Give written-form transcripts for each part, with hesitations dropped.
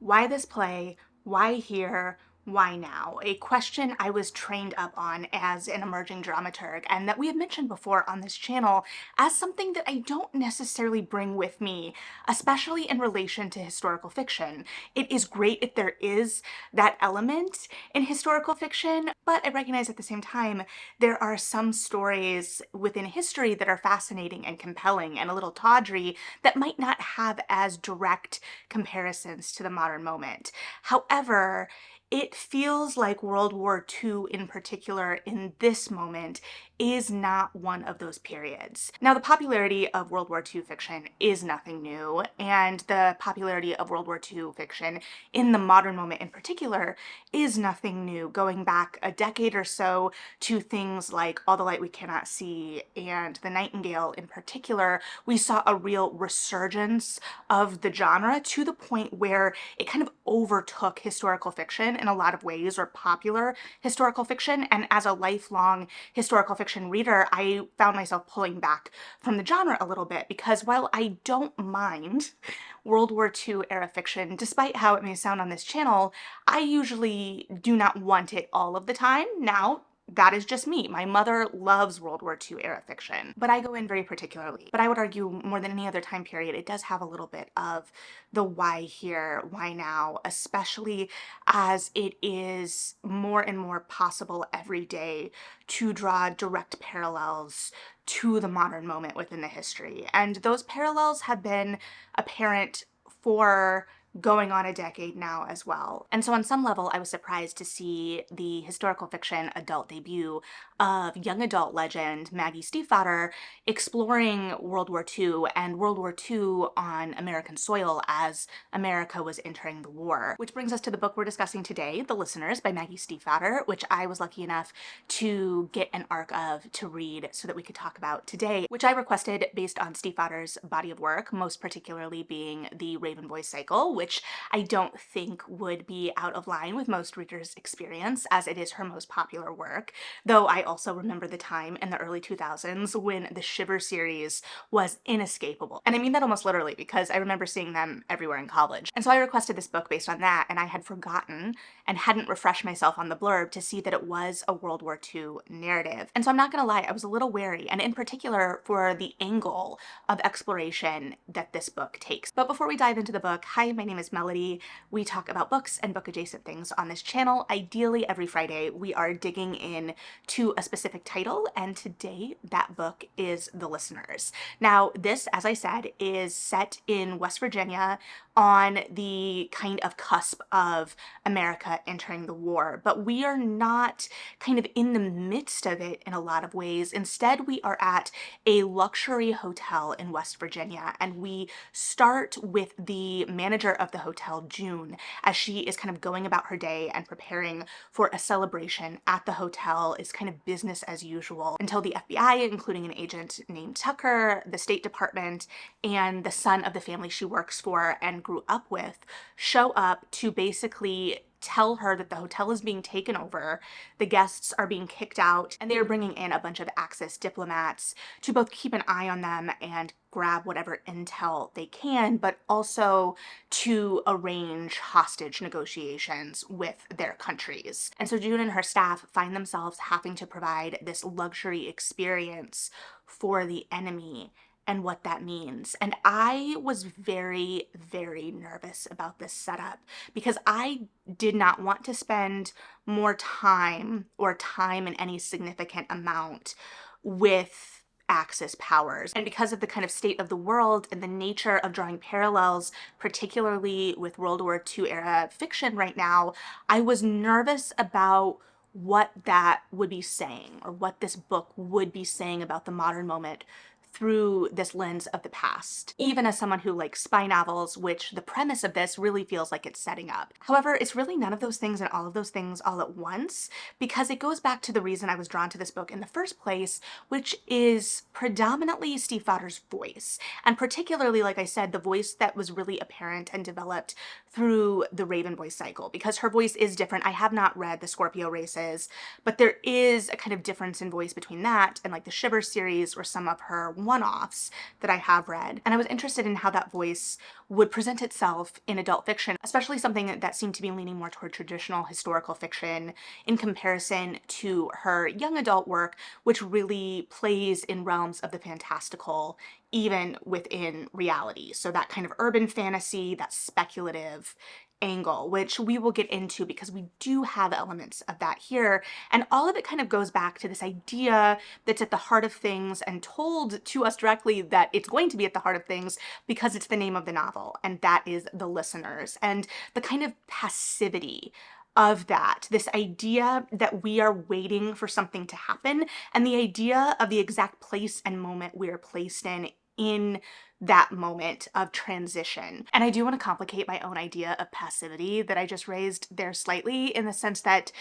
Why this play? Why here? Why now? A question I was trained up on as an emerging dramaturg, and that we have mentioned before on this channel as something that I don't necessarily bring with me, especially in relation to historical fiction. It is great if there is that element in historical fiction, but I recognize at the same time there are some stories within history that are fascinating and compelling and a little tawdry that might not have as direct comparisons to the modern moment. However, it feels like World War II in particular in this moment is not one of those periods. Now, the popularity of World War II fiction is nothing new, and the popularity of World War II fiction in the modern moment in particular is nothing new, going back a decade or so to things like All the Light We Cannot See and The Nightingale in particular. We saw a real resurgence of the genre to the point where it kind of overtook historical fiction in a lot of ways, or popular historical fiction. And as a lifelong historical fiction reader, I found myself pulling back from the genre a little bit, because while I don't mind World War II era fiction, despite how it may sound on this channel, I usually do not want it all of the time. Now, that is just me. My mother loves World War II era fiction, but I go in very particularly. But I would argue more than any other time period, it does have a little bit of the why here, why now, especially as it is more and more possible every day to draw direct parallels to the modern moment within the history. And those parallels have been apparent for going on a decade now as well. And so on some level, I was surprised to see the historical fiction adult debut of young adult legend Maggie Stiefvater exploring World War II and World War II on American soil as America was entering the war. Which brings us to the book we're discussing today, The Listeners by Maggie Stiefvater, which I was lucky enough to get an arc of to read so that we could talk about today, which I requested based on Stiefvater's body of work, most particularly being the Raven Boy cycle, which I don't think would be out of line with most readers' experience, as it is her most popular work, though I also remember the time in the early 2000s when the Shiver series was inescapable. And I mean that almost literally, because I remember seeing them everywhere in college. And so I requested this book based on that, and I had forgotten and hadn't refreshed myself on the blurb to see that it was a World War II narrative. And so I'm not gonna lie, I was a little wary, and in particular for the angle of exploration that this book takes. But before we dive into the book, hi, my name is Melody. We talk about books and book adjacent things on this channel. Ideally every Friday we are digging in to a specific title, and today that book is The Listeners. Now this, as I said, is set in West Virginia on the kind of cusp of America entering the war, but we are not kind of in the midst of it in a lot of ways. Instead, we are at a luxury hotel in West Virginia, and we start with the manager of the hotel, June, as she is kind of going about her day and preparing for a celebration at the hotel. Is kind of business as usual until the FBI, including an agent named Tucker, the State Department, and the son of the family she works for and grew up with, show up to basically tell her that the hotel is being taken over, the guests are being kicked out, and they are bringing in a bunch of Axis diplomats to both keep an eye on them and grab whatever intel they can, but also to arrange hostage negotiations with their countries. And so June and her staff find themselves having to provide this luxury experience for the enemy and what that means. And I was very, very nervous about this setup, because I did not want to spend more time or time in any significant amount with Axis powers. And because of the kind of state of the world and the nature of drawing parallels, particularly with World War II era fiction right now, I was nervous about what that would be saying, or what this book would be saying about the modern moment through this lens of the past, even as someone who likes spy novels, which the premise of this really feels like it's setting up. However, it's really none of those things and all of those things all at once, because it goes back to the reason I was drawn to this book in the first place, which is predominantly Stiefvater's voice, and particularly, like I said, the voice that was really apparent and developed through the Raven voice cycle, because her voice is different. I have not read the Scorpio races, but there is a kind of difference in voice between that and like the Shiver series or some of her one-offs that I have read. And I was interested in how that voice would present itself in adult fiction, especially something that seemed to be leaning more toward traditional historical fiction in comparison to her young adult work, which really plays in realms of the fantastical, even within reality. So that kind of urban fantasy, that speculative angle, which we will get into because we do have elements of that here. And all of it kind of goes back to this idea that's at the heart of things and told to us directly that it's going to be at the heart of things because it's the name of the novel, and that is the listeners. And the kind of passivity of that, this idea that we are waiting for something to happen, and the idea of the exact place and moment we are placed in that moment of transition. And I do want to complicate my own idea of passivity that I just raised there slightly, in the sense that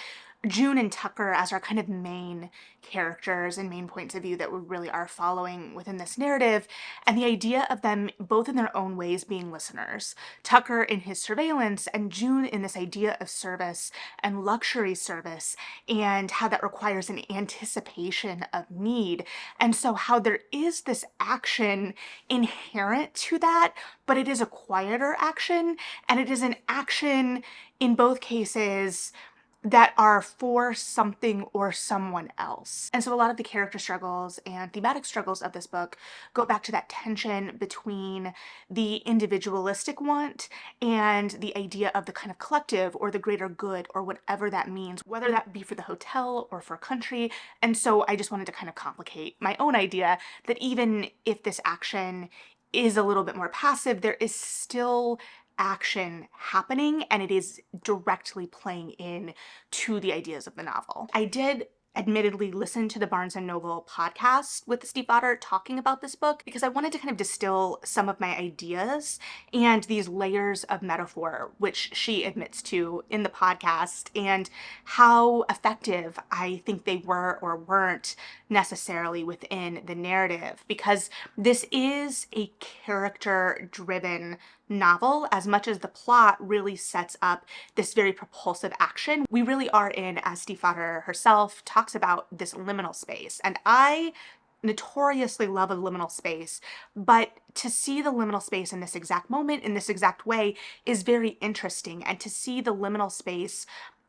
June and Tucker as our kind of main characters and main points of view that we really are following within this narrative, and the idea of them both in their own ways being listeners. Tucker in his surveillance and June in this idea of service and luxury service, and how that requires an anticipation of need. And so how there is this action inherent to that, but it is a quieter action, and it is an action in both cases that are for something or someone else. And so a lot of the character struggles and thematic struggles of this book go back to that tension between the individualistic want and the idea of the kind of collective or the greater good, or whatever that means, whether that be for the hotel or for country. And so I just wanted to kind of complicate my own idea that even if this action is a little bit more passive, there is still action happening, and it is directly playing in to the ideas of the novel. I did admittedly listen to the Barnes & Noble podcast with Stiefvater talking about this book, because I wanted to kind of distill some of my ideas and these layers of metaphor, which she admits to in the podcast, and how effective I think they were or weren't necessarily within the narrative, because this is a character-driven novel as much as the plot really sets up this very propulsive action. We really are in, as Stiefvater herself talks about, this liminal space. And I notoriously love a liminal space, but to see the liminal space in this exact moment, in this exact way, is very interesting. And to see the liminal space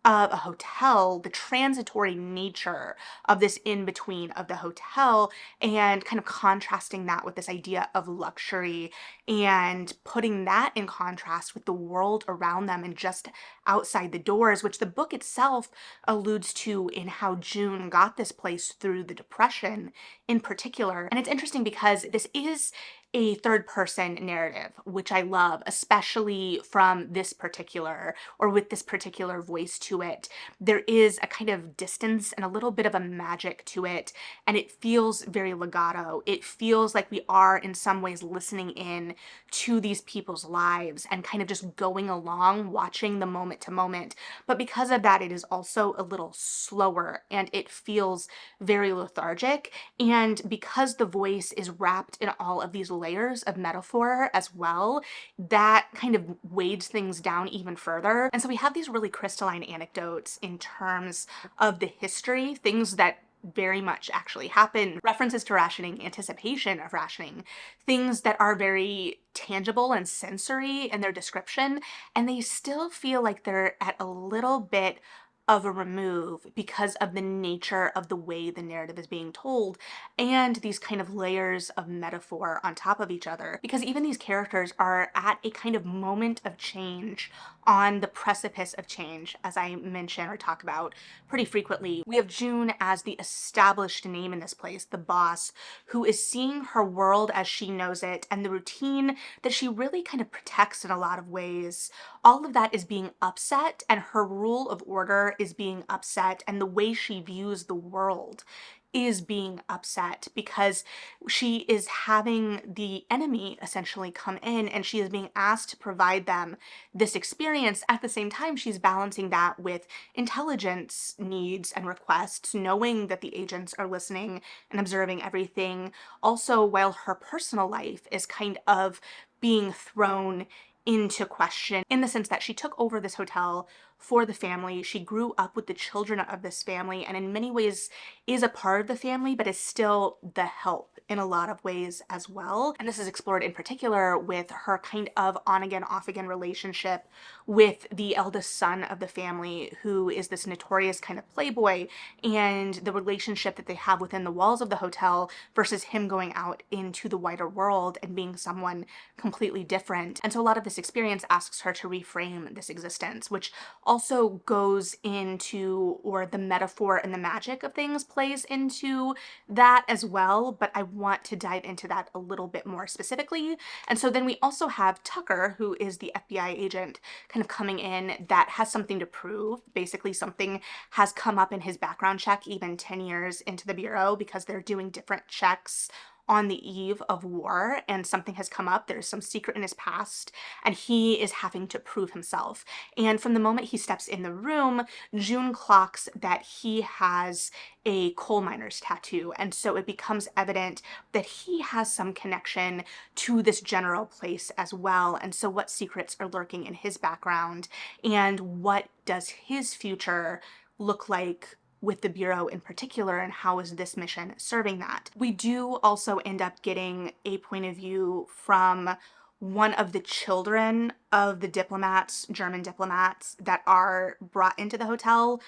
of a hotel, the transitory nature of this in-between of the hotel, and kind of contrasting that with this idea of luxury, and putting that in contrast with the world around them and just outside the doors, which the book itself alludes to in how June got this place through the Depression in particular. And it's interesting because this is a third-person narrative, which I love, especially from this particular, or with this particular voice to it. There is a kind of distance and a little bit of a magic to it, and it feels very legato. It feels like we are in some ways listening in to these people's lives and kind of just going along, watching the moment to moment. But because of that, it is also a little slower, and it feels very lethargic. And because the voice is wrapped in all of these layers of metaphor as well, that kind of weighs things down even further. And so we have these really crystalline anecdotes in terms of the history, things that very much actually happen, references to rationing, anticipation of rationing, things that are very tangible and sensory in their description, and they still feel like they're at a little bit of a remove because of the nature of the way the narrative is being told, and these kind of layers of metaphor on top of each other, because even these characters are at a kind of moment of change, on the precipice of change, as I mention or talk about pretty frequently. We have June as the established name in this place, the boss, who is seeing her world as she knows it, and the routine that she really kind of protects in a lot of ways. All of that is being upset, and her rule of order is being upset, and the way she views the world is being upset, because she is having the enemy essentially come in, and she is being asked to provide them this experience. At the same time, she's balancing that with intelligence needs and requests, knowing that the agents are listening and observing everything, also while her personal life is kind of being thrown into question in the sense that she took over this hotel for the family. She grew up with the children of this family and in many ways is a part of the family, but is still the help in a lot of ways as well. And this is explored in particular with her kind of on again, off again relationship with the eldest son of the family, who is this notorious kind of playboy, and the relationship that they have within the walls of the hotel versus him going out into the wider world and being someone completely different. And so a lot of this experience asks her to reframe this existence, which also goes into, or the metaphor and the magic of things plays into that as well, but I want to dive into that a little bit more specifically. And so then we also have Tucker, who is the FBI agent kind of coming in that has something to prove. Basically, something has come up in his background check even 10 years into the Bureau because they're doing different checks on the eve of war, and something has come up. There's some secret in his past and he is having to prove himself. And from the moment he steps in the room, June clocks that he has a coal miner's tattoo, and so it becomes evident that he has some connection to this general place as well. And so what secrets are lurking in his background, and what does his future look like with the Bureau in particular, and how is this mission serving that? We do also end up getting a point of view from one of the children of the diplomats, German diplomats, that are brought into the hotel.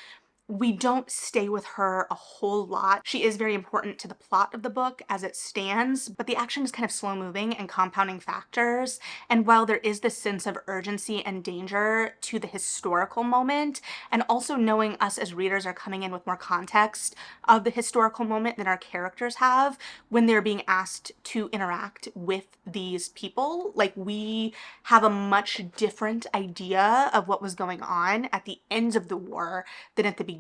We don't stay with her a whole lot. She is very important to the plot of the book as it stands, but the action is kind of slow moving and compounding factors. And while there is this sense of urgency and danger to the historical moment, and also knowing us as readers are coming in with more context of the historical moment than our characters have when they're being asked to interact with these people, like we have a much different idea of what was going on at the end of the war than at the beginning.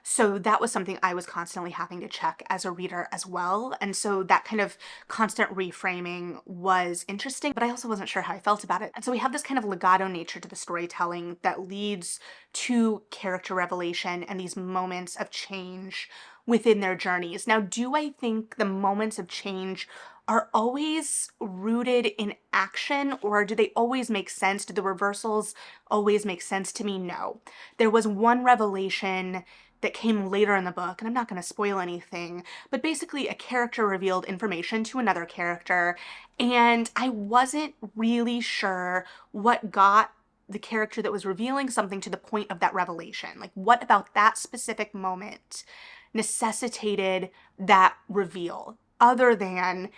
So that was something I was constantly having to check as a reader as well. And so that kind of constant reframing was interesting, but I also wasn't sure how I felt about it. And so we have this kind of legato nature to the storytelling that leads to character revelation and these moments of change within their journeys. Now, do I think the moments of change are always rooted in action, or do they always make sense? Do the reversals always make sense to me? No. There was one revelation that came later in the book, and I'm not going to spoil anything, but basically a character revealed information to another character, and I wasn't really sure what got the character that was revealing something to the point of that revelation. Like, what about that specific moment necessitated that reveal, other than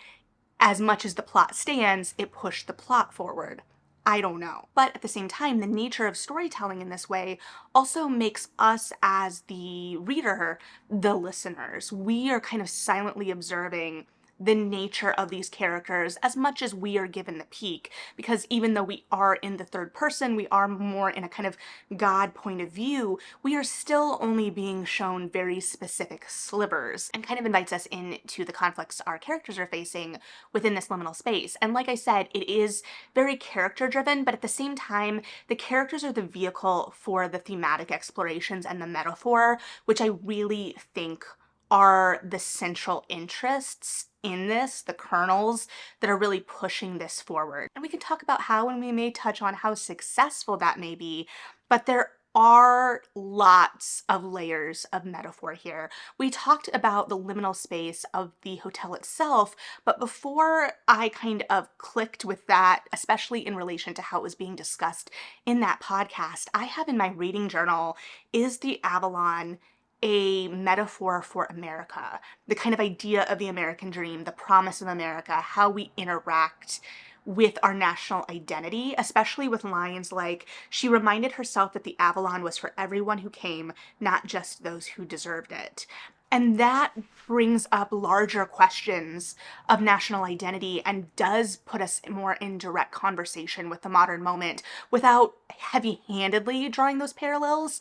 as much as the plot stands, it pushed the plot forward? I don't know. But at the same time, the nature of storytelling in this way also makes us as the reader, the listeners. We are kind of silently observing the nature of these characters as much as we are given the peek, because even though we are in the third person, we are more in a kind of God point of view, we are still only being shown very specific slivers, and kind of invites us into the conflicts our characters are facing within this liminal space. And like I said, it is very character driven, but at the same time, the characters are the vehicle for the thematic explorations and the metaphor, which I really think are the central interests in this, the kernels that are really pushing this forward. And we can talk about how, and we may touch on how successful that may be, but there are lots of layers of metaphor here. We talked about the liminal space of the hotel itself, but before I kind of clicked with that, especially in relation to how it was being discussed in that podcast, I have in my reading journal, is the Avalon a metaphor for America? The kind of idea of the American dream, the promise of America, how we interact with our national identity, especially with lines like, she reminded herself that the Avalon was for everyone who came, not just those who deserved it. And that brings up larger questions of national identity and does put us more in direct conversation with the modern moment without heavy-handedly drawing those parallels.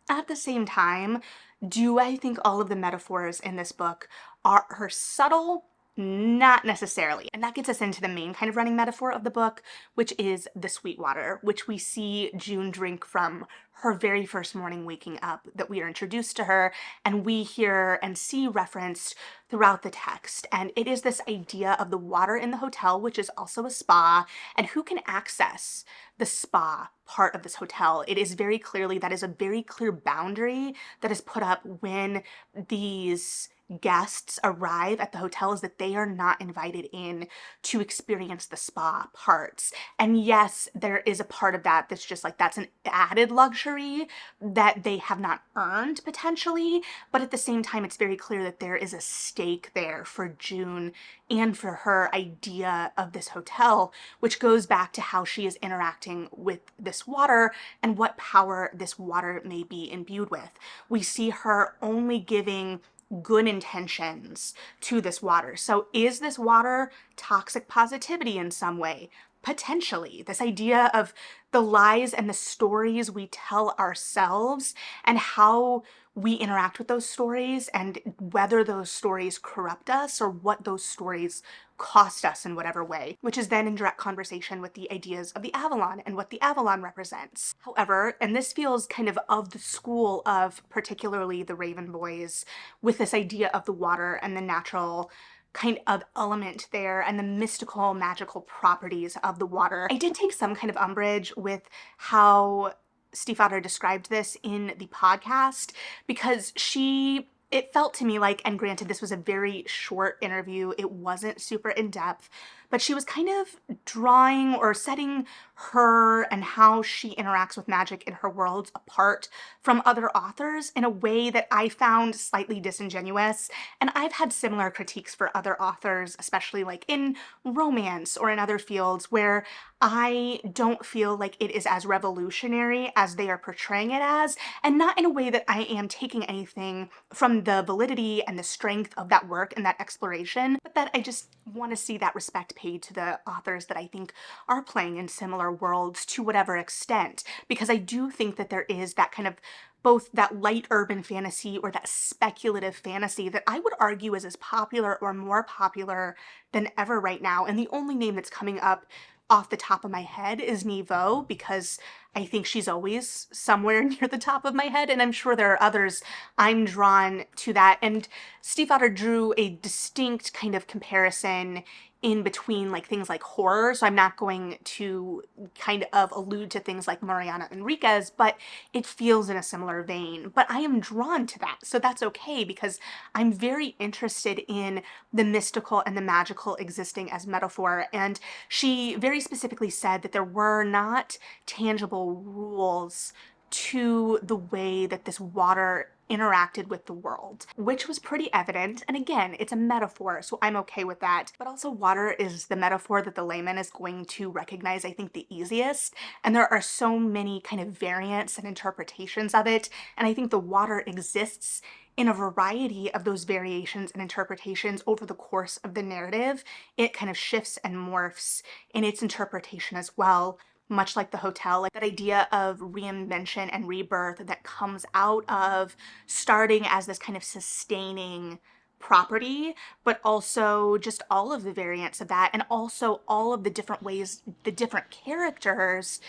At the same time, do I think all of the metaphors in this book are subtle Not necessarily. And that gets us into the main kind of running metaphor of the book, which is the Sweetwater, which we see June drink from her very first morning waking up, that we are introduced to her and we hear and see referenced throughout the text. And it is this idea of the water in the hotel, which is also a spa, and who can access the spa part of this hotel. It is very clearly, that is a very clear boundary that is put up when these guests arrive at the hotel, is that they are not invited in to experience the spa parts. And yes, there is a part of that that's just like, that's an added luxury that they have not earned potentially, but at the same time it's very clear that there is a stake there for June and for her idea of this hotel, which goes back to how she is interacting with this water and what power this water may be imbued with. We see her only giving good intentions to this water. So is this water toxic positivity in some way? Potentially. This idea of the lies and the stories we tell ourselves and how we interact with those stories, and whether those stories corrupt us or what those stories cost us in whatever way, which is then in direct conversation with the ideas of the Avalon and what the Avalon represents. However, and this feels kind of the school of particularly the Raven boys, with this idea of the water and the natural kind of element there and the mystical, magical properties of the water. I did take some kind of umbrage with how Stiefvater described this in the podcast, because it felt to me like, and granted this was a very short interview, it wasn't super in-depth, but she was kind of drawing or setting her and how she interacts with magic in her worlds apart from other authors in a way that I found slightly disingenuous. And I've had similar critiques for other authors, especially like in romance or in other fields, where I don't feel like it is as revolutionary as they are portraying it as, and not in a way that I am taking anything from the validity and the strength of that work and that exploration, but that I just want to see that respect paid to the authors that I think are playing in similar worlds to whatever extent, because I do think that there is that kind of both that light urban fantasy or that speculative fantasy that I would argue is as popular or more popular than ever right now. And the only name that's coming up off the top of my head is Niveau, because I think she's always somewhere near the top of my head, and I'm sure there are others I'm drawn to that. And Stiefvater drew a distinct kind of comparison in between like things like horror, so I'm not going to kind of allude to things like Mariana Enriquez, but it feels in a similar vein. But I am drawn to that, so that's okay, because I'm very interested in the mystical and the magical existing as metaphor. And she very specifically said that there were not tangible rules to the way that this water interacted with the world, which was pretty evident. And again, it's a metaphor, so I'm okay with that. But also, water is the metaphor that the layman is going to recognize, I think, the easiest. And there are so many kind of variants and interpretations of it. And I think the water exists in a variety of those variations and interpretations over the course of the narrative. It kind of shifts and morphs in its interpretation as well, much like the hotel, like that idea of reinvention and rebirth that comes out of starting as this kind of sustaining property, but also just all of the variants of that, and also all of the different ways the different characters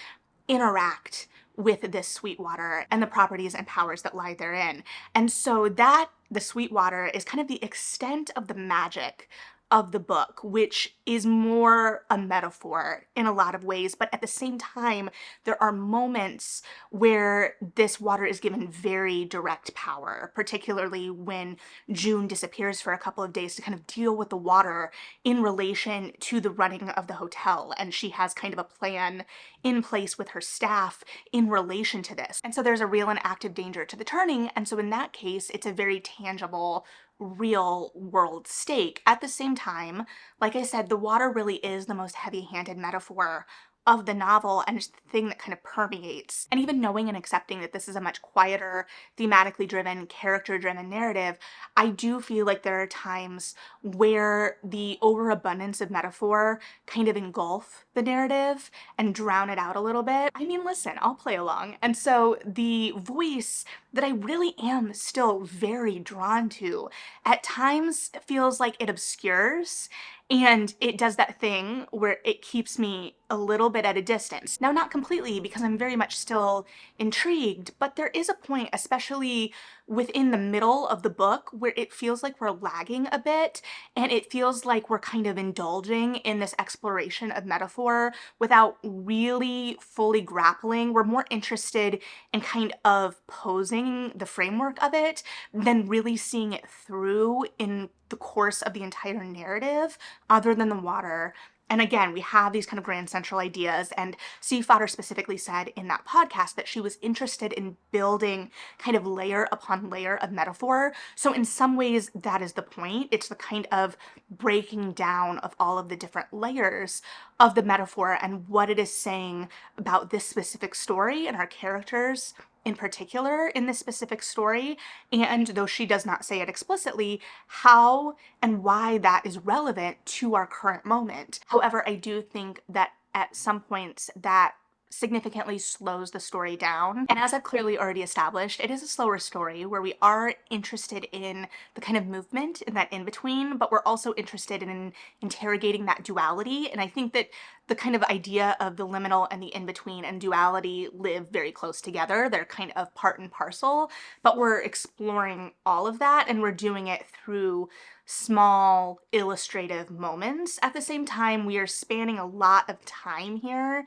interact with this Sweetwater and the properties and powers that lie therein. And so that the Sweetwater is kind of the extent of the magic of the book, which is more a metaphor in a lot of ways, but at the same time, there are moments where this water is given very direct power, particularly when June disappears for a couple of days to kind of deal with the water in relation to the running of the hotel, and she has kind of a plan in place with her staff in relation to this. And so there's a real and active danger to the turning, and so in that case, it's a very tangible, real world stake. At the same time, like I said, the water really is the most heavy-handed metaphor of the novel and just the thing that kind of permeates. And even knowing and accepting that this is a much quieter, thematically driven, character driven narrative, I do feel like there are times where the overabundance of metaphor kind of engulf the narrative and drown it out a little bit. I mean, listen, I'll play along. And so the voice that I really am still very drawn to at times feels like it obscures, and it does that thing where it keeps me a little bit at a distance. Now, not completely, because I'm very much still intrigued, but there is a point, especially within the middle of the book, where it feels like we're lagging a bit, and it feels like we're kind of indulging in this exploration of metaphor without really fully grappling. We're more interested in kind of posing the framework of it than really seeing it through in the course of the entire narrative, other than the water. And again, we have these kind of grand central ideas, and Stiefvater specifically said in that podcast that she was interested in building kind of layer upon layer of metaphor. So in some ways, that is the point. It's the kind of breaking down of all of the different layers of the metaphor and what it is saying about this specific story and our characters in particular in this specific story, and though she does not say it explicitly, how and why that is relevant to our current moment. However, I do think that at some points that significantly slows the story down. And as I've clearly already established, it is a slower story where we are interested in the kind of movement in that in-between, but we're also interested in interrogating that duality. And I think that the kind of idea of the liminal and the in-between and duality live very close together. They're kind of part and parcel, but we're exploring all of that, and we're doing it through small illustrative moments. At the same time, we are spanning a lot of time here.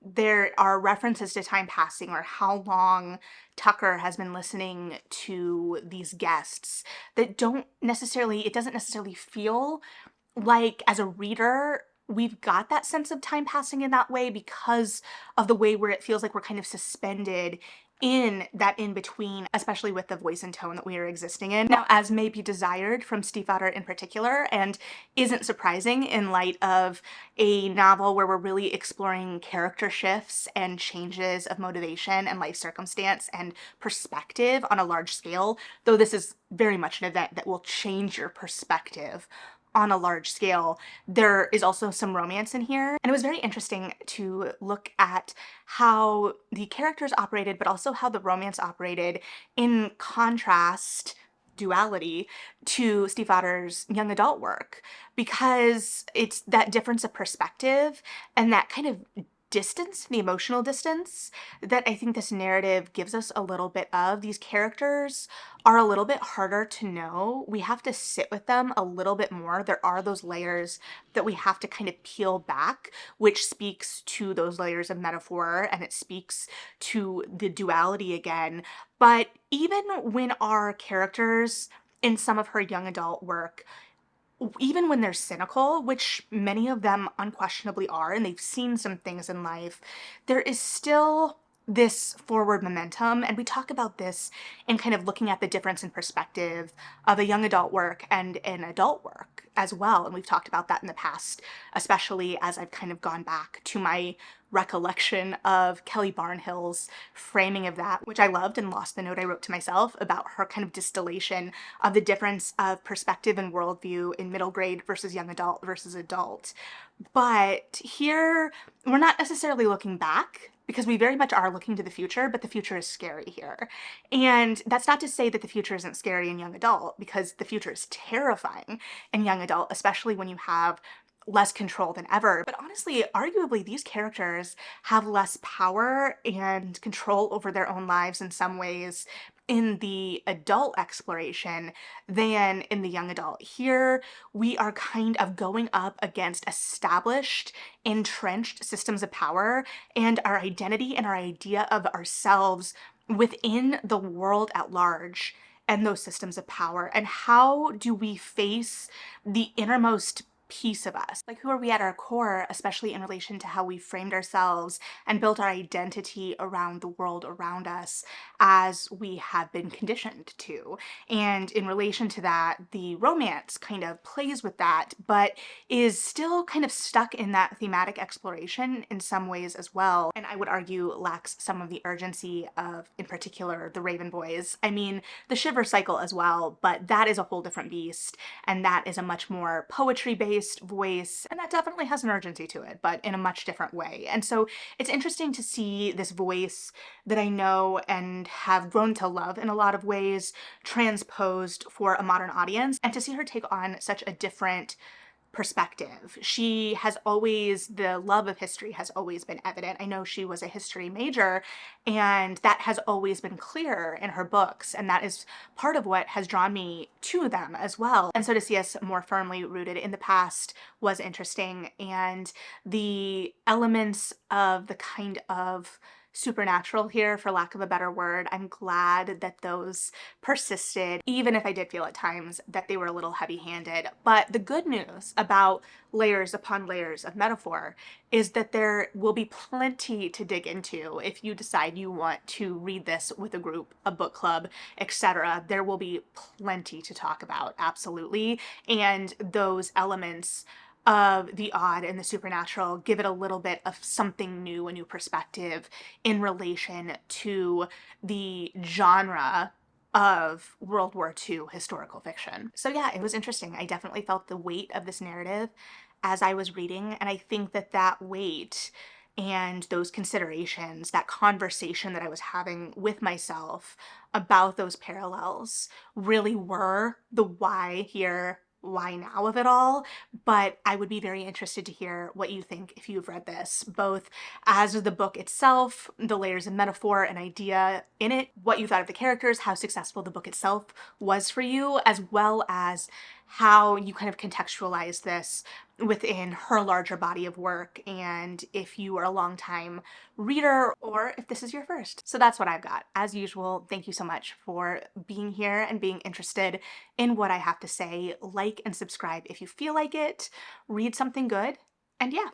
There are references to time passing, or how long Tucker has been listening to these guests, that it doesn't necessarily feel like, as a reader, we've got that sense of time passing in that way because of the way where it feels like we're kind of suspended in that in-between, especially with the voice and tone that we are existing in. Now, as may be desired from Stiefvater in particular, and isn't surprising in light of a novel where we're really exploring character shifts and changes of motivation and life circumstance and perspective on a large scale, though this is very much an event that will change your perspective on a large scale, there is also some romance in here. And it was very interesting to look at how the characters operated, but also how the romance operated in contrast, duality, to Stiefvater's young adult work, because it's that difference of perspective and that kind of distance, the emotional distance, that I think this narrative gives us a little bit of. These characters are a little bit harder to know. We have to sit with them a little bit more. There are those layers that we have to kind of peel back, which speaks to those layers of metaphor, and it speaks to the duality again. But even when our characters in some of her young adult work, even when they're cynical, which many of them unquestionably are, and they've seen some things in life, there is still this forward momentum. And we talk about this in kind of looking at the difference in perspective of a young adult work and an adult work as well. And we've talked about that in the past, especially as I've kind of gone back to my recollection of Kelly Barnhill's framing of that, which I loved and lost the note I wrote to myself about her kind of distillation of the difference of perspective and worldview in middle grade versus young adult versus adult. But here, we're not necessarily looking back, because we very much are looking to the future, but the future is scary here. And that's not to say that the future isn't scary in young adult, because the future is terrifying in young adult, especially when you have less control than ever. But honestly, arguably, these characters have less power and control over their own lives in some ways in the adult exploration than in the young adult. Here, we are kind of going up against established, entrenched systems of power, and our identity and our idea of ourselves within the world at large and those systems of power. And how do we face the innermost piece of us? Like, who are we at our core, especially in relation to how we framed ourselves and built our identity around the world around us as we have been conditioned to? And in relation to that, the romance kind of plays with that, but is still kind of stuck in that thematic exploration in some ways as well. And I would argue lacks some of the urgency of, in particular, the Raven Boys. I mean, the Shiver cycle as well, but that is a whole different beast. And that is a much more poetry-based voice. And that definitely has an urgency to it, but in a much different way. And so it's interesting to see this voice that I know and have grown to love in a lot of ways transposed for a modern audience, and to see her take on such a different perspective. She has always, the love of history has always been evident. I know she was a history major, and that has always been clear in her books, and that is part of what has drawn me to them as well. And so to see us more firmly rooted in the past was interesting, and the elements of the kind of supernatural here, for lack of a better word, I'm glad that those persisted, even if I did feel at times that they were a little heavy-handed. But the good news about layers upon layers of metaphor is that there will be plenty to dig into if you decide you want to read this with a group, a book club, etc. There will be plenty to talk about, absolutely. And those elements of the odd and the supernatural give it a little bit of something new, a new perspective in relation to the genre of World War II historical fiction. So yeah, it was interesting. I definitely felt the weight of this narrative as I was reading, and I think that that weight and those considerations, that conversation that I was having with myself about those parallels really were the why here, why now of it all. But I would be very interested to hear what you think if you've read this, both as the book itself, the layers of metaphor and idea in it, what you thought of the characters, how successful the book itself was for you, as well as how you kind of contextualize this within her larger body of work, and if you are a long-time reader or if this is your first. So that's what I've got. As usual, thank you so much for being here and being interested in what I have to say. Like and subscribe if you feel like it. Read something good, and yeah,